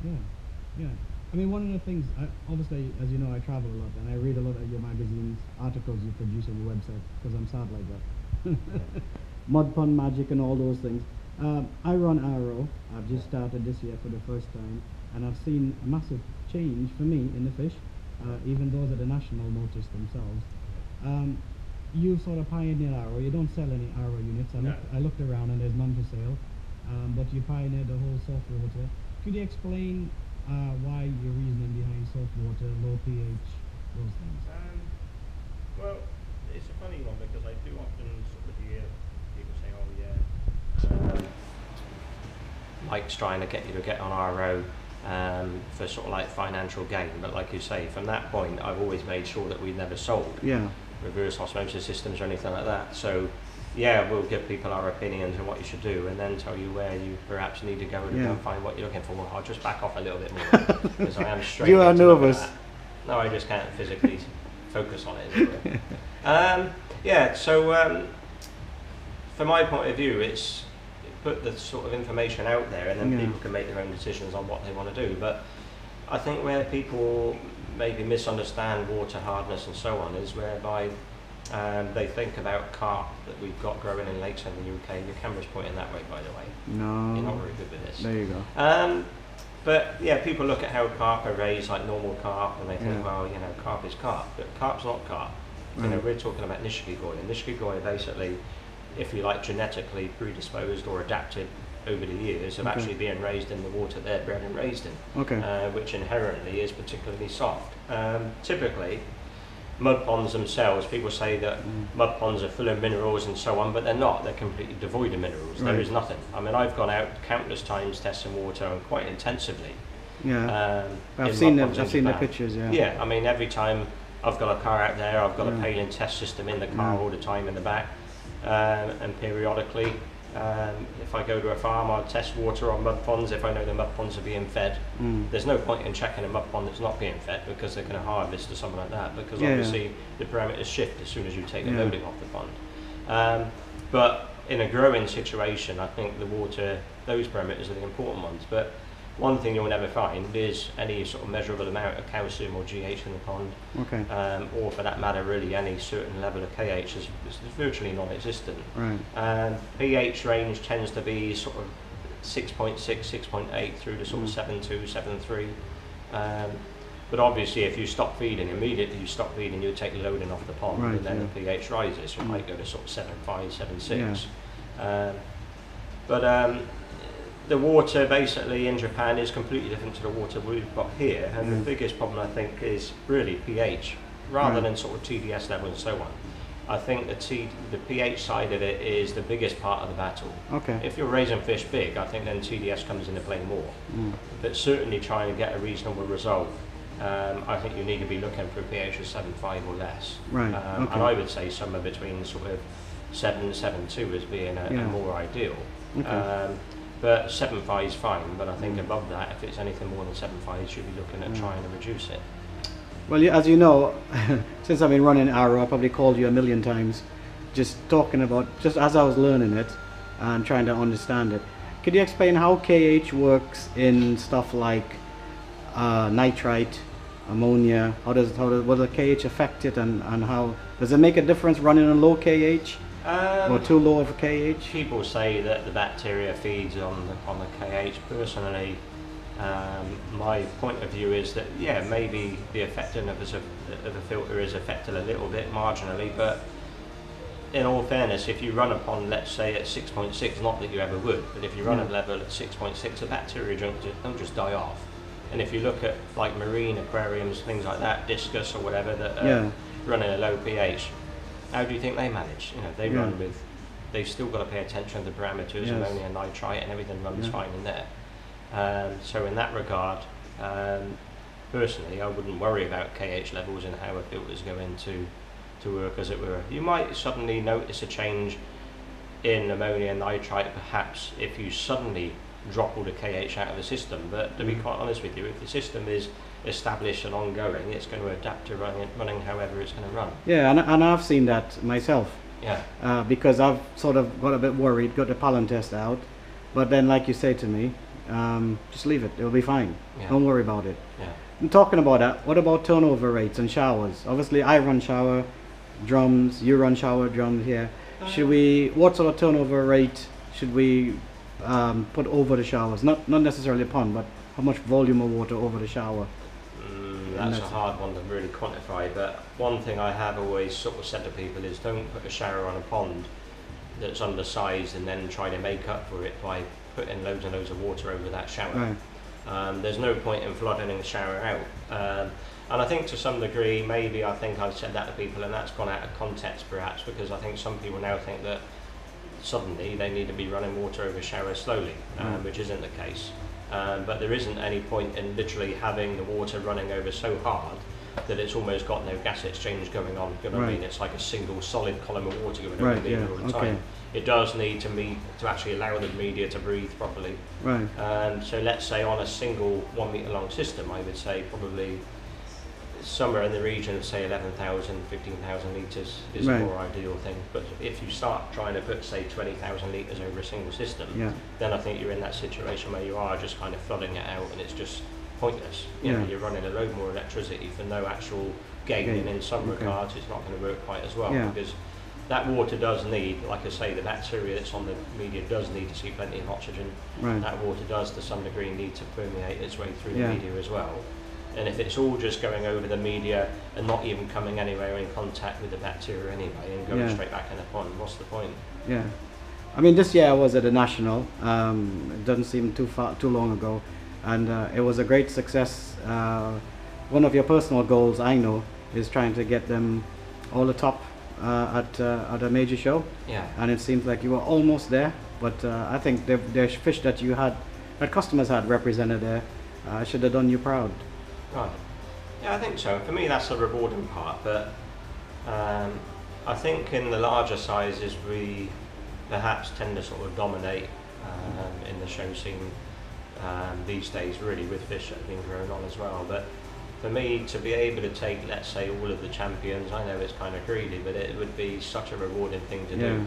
Yeah, yeah. I mean, one of the things, obviously, as you know, I travel a lot and I read a lot of your magazines, articles you produce on your website because I'm sad like that. Mud Pond Magic and all those things. I run Arrow. I've just started this year for the first time, and I've seen a massive change for me in the fish, even those at the national notice themselves. Um, you sort of pioneered Arrow. You don't sell any Arrow units. I looked around and there's none for sale, but you pioneered the whole soft water. Could you explain why your reasoning behind salt water, low pH, those things? Well, it's a funny one because I do often sort of hear people say, "Oh yeah, Mike's trying to get you to get on RO for sort of like financial gain." But like you say, from that point, I've always made sure that we never sold reverse osmosis systems or anything like that. So yeah, we'll give people our opinions on what you should do, and then tell you where you perhaps need to go and go and find what you're looking for. Well, I'll just back off a little bit more because I am straight. You are nervous. No, I just can't physically focus on it. Yeah, so from my point of view, it's put the sort of information out there, and then people can make their own decisions on what they want to do. But I think where people maybe misunderstand water hardness and so on is whereby they think about carp that we've got growing in lakes in the UK. Your camera's pointing that way, by the way. No. You're not very good with this. There you go. But yeah, people look at how carp are raised like normal carp, and they think, well, you know, carp is carp, but carp's not carp. You know, we're talking about nishikigoi, and nishikigoi basically, if you like, genetically predisposed or adapted over the years of actually being raised in the water they're bred and raised in, which inherently is particularly soft. Typically, mud ponds themselves, people say that mud ponds are full of minerals and so on, but they're not. They're completely devoid of minerals. There is nothing. I mean, I've gone out countless times testing water, and quite intensively. I've seen the pictures. Yeah, I mean, every time I've got a car out there, I've got a paling test system in the car all the time in the back, and periodically, if I go to a farm, I'll test water on mud ponds if I know the mud ponds are being fed. There's no point in checking a mud pond that's not being fed, because they're going to harvest or something like that, because obviously the parameters shift as soon as you take the loading off the pond. But in a growing situation, I think the water, those parameters are the important ones. But one thing you'll never find is any sort of measurable amount of calcium or GH in the pond, or for that matter really any certain level of KH is virtually non-existent. pH range tends to be sort of 6.6, 6.8 through to sort of 7.2, 7.3. But obviously if you stop feeding, immediately you stop feeding, you take the loading off the pond, and then the pH rises. So it might go to sort of 7.5, 7.6. The water basically in Japan is completely different to the water we've got here, and the biggest problem I think is really pH, rather than sort of TDS level and so on. I think the pH side of it is the biggest part of the battle. If you're raising fish big, I think then TDS comes into play more. But certainly trying to get a reasonable result, I think you need to be looking for a pH of 7.5 or less. And I would say somewhere between sort of 7 and 7.2 as being a more ideal. But 7.5 is fine, but I think above that, if it's anything more than 7.5, you should be looking at trying to reduce it. Well, as you know, since I've been running Arrow, I probably called you a million times, just talking about, just as I was learning it and trying to understand it. Could you explain how KH works in stuff like nitrite, ammonia? What does the KH affect it, and how does it make a difference running a low KH? Or too low of a KH? People say that the bacteria feeds on the KH. Personally, my point of view is that maybe the effectiveness of a filter is affected a little bit marginally, but in all fairness, if you run a pond, let's say at 6.6, not that you ever would, but if you run a level at 6.6, the bacteria don't just die off. And if you look at like marine aquariums, things like that, discus or whatever, that are running a low pH, how do you think they manage? You know, they run with, they've still got to pay attention to the parameters, ammonia and nitrite, and everything runs fine in there. So in that regard, personally, I wouldn't worry about KH levels and how a filter's going to work, as it were. You might suddenly notice a change in ammonia and nitrite, perhaps, if you suddenly drop all the KH out of the system. But to be quite honest with you, if the system is established and ongoing, it's going to adapt to running however it's going to run. Yeah, and I've seen that myself. Yeah. Because I've sort of got a bit worried, got the pollen test out, but then like you say to me, just leave it. It'll be fine. Yeah. Don't worry about it. Yeah. And talking about that, what about turnover rates and showers? Obviously, I run shower drums. You run shower drums here. What sort of turnover rate should we put over the showers? Not necessarily a pond, but how much volume of water over the shower? That's a hard one to really quantify, but one thing I have always sort of said to people is don't put a shower on a pond that's undersized and then try to make up for it by putting loads and loads of water over that shower. Right. There's no point in flooding the shower out. And I think to some degree, maybe I think I've said that to people and that's gone out of context perhaps, because I think some people now think that suddenly they need to be running water over showers slowly, which isn't the case. But there isn't any point in literally having the water running over so hard that it's almost got no gas exchange going on. You know what I mean? It's like a single solid column of water going over the media all the time. It does need to actually allow the media to breathe properly. Right. So let's say on a single 1 metre long system, I would say probably somewhere in the region of say 11,000, 15,000 litres is a more ideal thing. But if you start trying to put say 20,000 litres over a single system, then I think you're in that situation where you are just kind of flooding it out and it's just pointless. You know, you're running a load more electricity for no actual gain, and in some regards it's not going to work quite as well, because that water does need, like I say, the bacteria that's on the media does need to see plenty of oxygen. That water does to some degree need to permeate its way through the media as well. And if it's all just going over the media and not even coming anywhere in contact with the bacteria anyway and going straight back in the pond, what's the point? Yeah. I mean, this year I was at the National. It doesn't seem too long ago, and it was a great success. One of your personal goals, I know, is trying to get them all the top at a major show. Yeah. And it seems like you were almost there, but I think the fish that you had, that customers had represented there, should have done you proud. Right. Yeah, I think so. For me, that's the rewarding part. But I think in the larger sizes, we perhaps tend to sort of dominate in the show scene these days, really, with fish that have been grown on as well. But for me, to be able to take, let's say, all of the champions, I know it's kind of greedy, but it would be such a rewarding thing to do.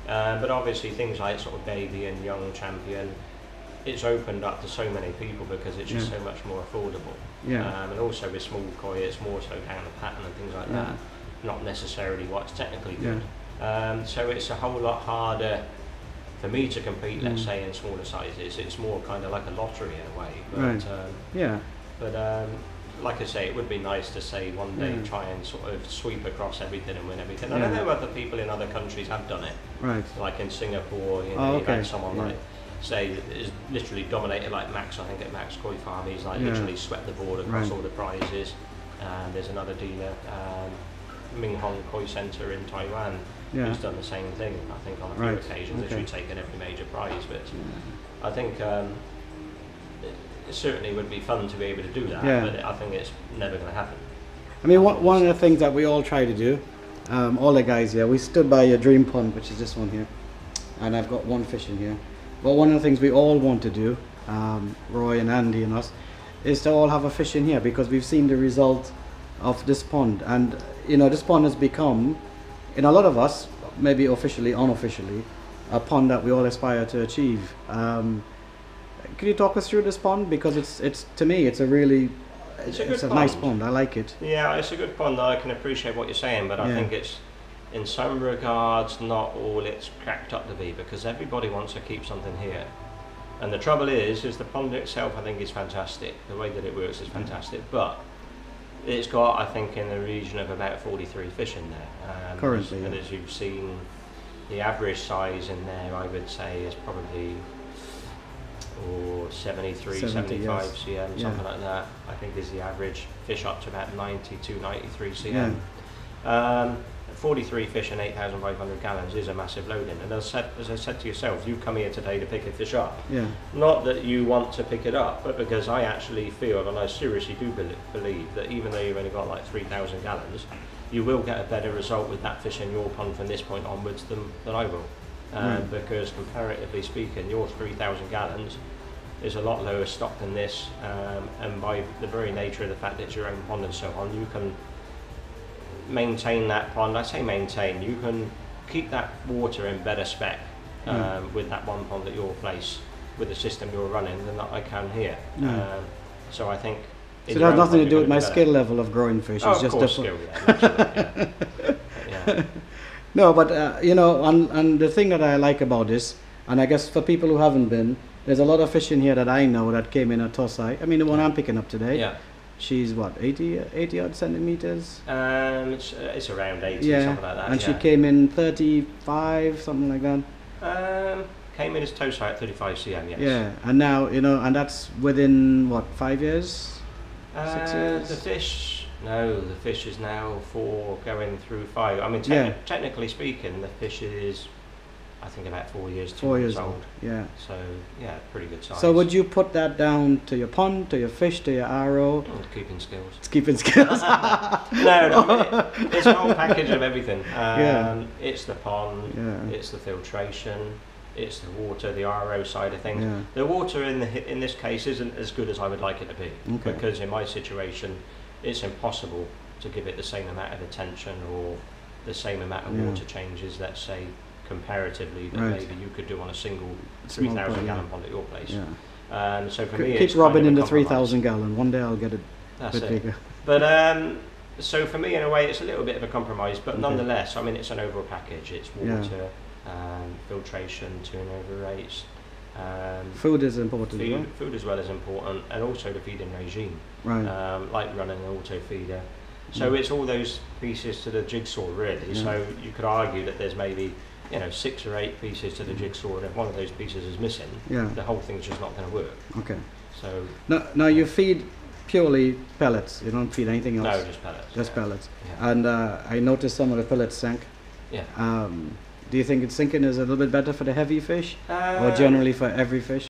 But obviously, things like sort of baby and young champion, it's opened up to so many people because it's just so much more affordable. And also with small koi, it's more so down the pattern and things like that, not necessarily what's technically good. So it's a whole lot harder for me to compete, let's say, in smaller sizes. It's more kind of like a lottery in a way. But, but like I say, it would be nice to say one day try and sort of sweep across everything and win everything. And I know other people in other countries have done it. Like in Singapore, you know, you've had someone like, say, is literally dominated like Max, I think at Max Koi Farm, he's like literally swept the board across all the prizes. And there's another dealer, Ming Hong Koi Centre in Taiwan, who's done the same thing, I think on a few occasions, literally taken every major prize. But I think it certainly would be fun to be able to do that, but I think it's never going to happen. I mean, one of the things that we all try to do, all the guys here, we stood by your dream pond, which is this one here, and I've got one fish in here. But one of the things we all want to do, Roy and Andy and us, is to all have a fish in here, because we've seen the result of this pond. And, you know, this pond has become, in a lot of us, maybe officially, unofficially, a pond that we all aspire to achieve. Can you talk us through this pond? Because it's to me, it's a really, it's a nice pond. I like it. Yeah, it's a good pond. I can appreciate what you're saying, but I think it's, in some regards, not all it's cracked up to be, because everybody wants to keep something here. And the trouble is the pond itself, I think, is fantastic. The way that it works is fantastic, but it's got, I think, in the region of about 43 fish in there. Currently. And as you've seen, the average size in there, I would say, is probably 73, 75 cm, something like that. I think is the average. Fish up to about 92, 93 cm. 43 fish and 8,500 gallons is a massive loading. And as I said to yourself, you come here today to pick a fish up. Not that you want to pick it up, but because I actually feel, and I seriously do believe, that even though you've only got like 3,000 gallons, you will get a better result with that fish in your pond from this point onwards than I will. Because comparatively speaking, your 3,000 gallons is a lot lower stock than this, and by the very nature of the fact that it's your own pond and so on, you can maintain that pond. I say maintain, you can keep that water in better spec with that one pond at your place with the system you're running than that I can here. So I think. So it has nothing to do with my skill level of growing fish. Oh, it's just of course, skill, naturally, yeah. No, but you know, and the thing that I like about this, and I guess for people who haven't been, there's a lot of fish in here that I know that came in at Tosai. I mean, the one I'm picking up today. Yeah. She's what, 80 odd centimeters? It's around 80, yeah. something like that. And she came in 35, something like that. Came in as Tosai at 35 cm, yes. Yeah, and now, you know, and that's within what, 5 years? 6 years? The fish is now 4 going through 5. I mean, technically speaking, the fish is, I think, about 4 years, 2 months old. Yeah. So, yeah, pretty good size. So would you put that down to your pond, to your fish, to your arrow? Keeping skills. It's keeping skills. No, it's a whole package of everything. Yeah. It's the pond, it's the filtration, it's the water, the RO side of things. Yeah. The water in this case isn't as good as I would like it to be, because in my situation it's impossible to give it the same amount of attention or the same amount of water changes, let's say, comparatively, that maybe you could do on a single 3,000 gallon pond at your place. Yeah. So for me, keep robbing in the 3,000 gallon. One day I'll get it a bit bigger. But so for me, in a way, it's a little bit of a compromise. But nonetheless, I mean, it's an overall package. It's water, filtration, turnover rates. Food is important. Food as well is important, and also the feeding regime. Right. Like running an auto feeder. So it's all those pieces to the jigsaw, really. So you could argue that there's maybe 6 or 8 pieces to the jigsaw, and if one of those pieces is missing, the whole thing's just not going to work. Okay. So now you feed purely pellets. You don't feed anything else. No, just pellets. Just pellets. Yeah. And I noticed some of the pellets sank. Yeah. Do you think it's sinking is a little bit better for the heavy fish, or generally for every fish?